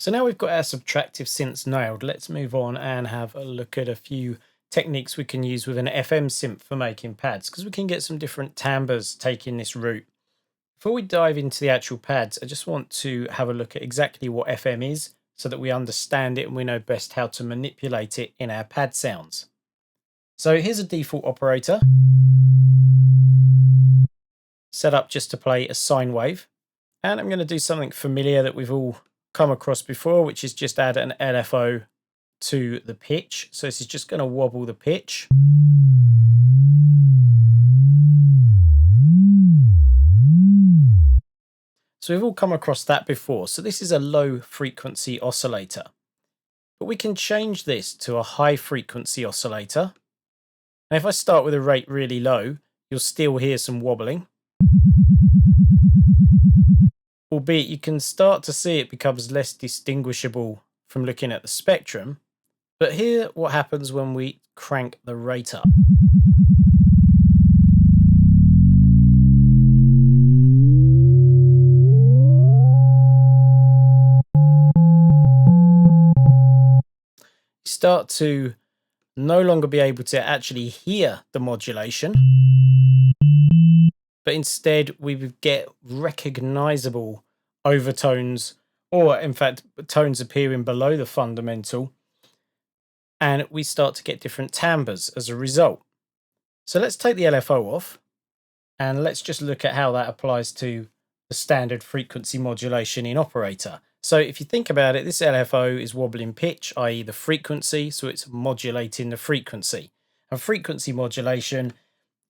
So now we've got our subtractive synths nailed, let's move on and have a look at a few techniques we can use with an FM synth for making pads, because we can get some different timbres taking this route. Before we dive into the actual pads, I just want to have a look at exactly what FM is so that we understand it and we know best how to manipulate it in our pad sounds. So here's a default operator set up just to play a sine wave. And I'm going to do something familiar that we've all come across before, which is just add an LFO to the pitch. So this is just going to wobble the pitch. So we've all come across that before. So this is a low frequency oscillator, but we can change this to a high frequency oscillator. And if I start with a rate really low, you'll still hear some wobbling. Albeit you can start to see it becomes less distinguishable from looking at the spectrum. But here what happens when we crank the rate up. You start to no longer be able to actually hear the modulation, but instead we would get recognizable overtones, or in fact tones appearing below the fundamental, and we start to get different timbres as a result. So let's take the LFO off and let's just look at how that applies to the standard frequency modulation in operator. So if you think about it, this LFO is wobbling pitch, i.e. the frequency, so it's modulating the frequency. And frequency modulation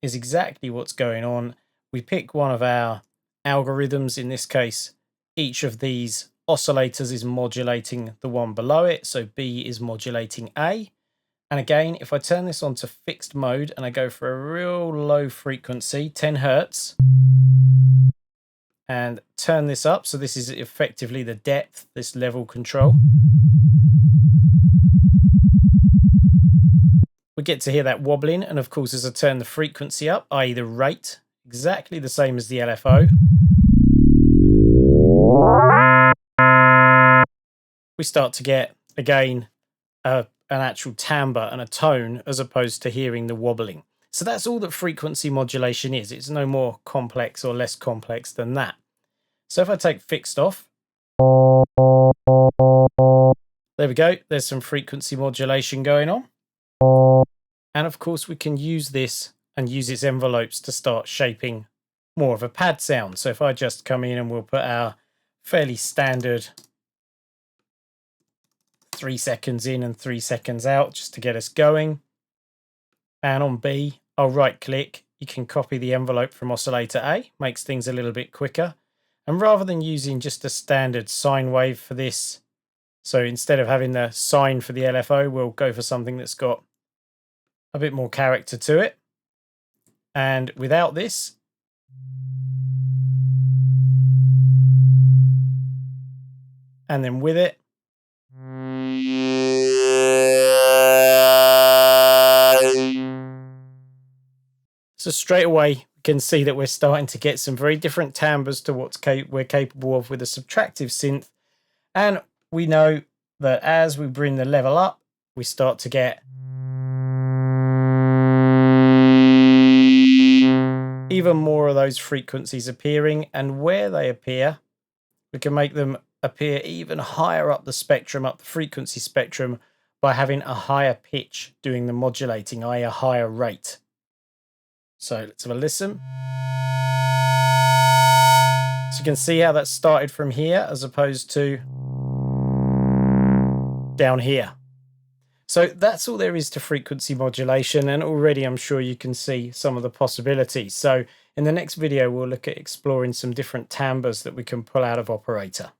is exactly what's going on. We pick one of our algorithms. In this case, each of these oscillators is modulating the one below it. So B is modulating A. And again, if I turn this on to fixed mode and I go for a real low frequency, 10 Hertz, and turn this up, so this is effectively the depth, this level control, we get to hear that wobbling. And of course, as I turn the frequency up, i.e. the rate, exactly the same as the LFO, we start to get, again, an actual timbre and a tone as opposed to hearing the wobbling. So that's all that frequency modulation is. It's no more complex or less complex than that. So if I take fixed off, there we go. There's some frequency modulation going on. And of course, we can use this and use its envelopes to start shaping more of a pad sound. So if I just come in and we'll put our fairly standard 3 seconds in and 3 seconds out just to get us going. And on B, I'll right click. You can copy the envelope from Oscillator A, makes things a little bit quicker. And rather than using just a standard sine wave for this, so instead of having the sine for the LFO, we'll go for something that's got a bit more character to it. And without this, and then with it, so straight away we can see that we're starting to get some very different timbres to what we're capable of with a subtractive synth. And we know that as we bring the level up, we start to get even more of those frequencies appearing. And where they appear, we can make them appear even higher up the spectrum, up the frequency spectrum, by having a higher pitch doing the modulating, i.e. a higher rate. So let's have a listen. So you can see how that started from here as opposed to down here. So that's all there is to frequency modulation, and already I'm sure you can see some of the possibilities. So in the next video, we'll look at exploring some different timbres that we can pull out of operator.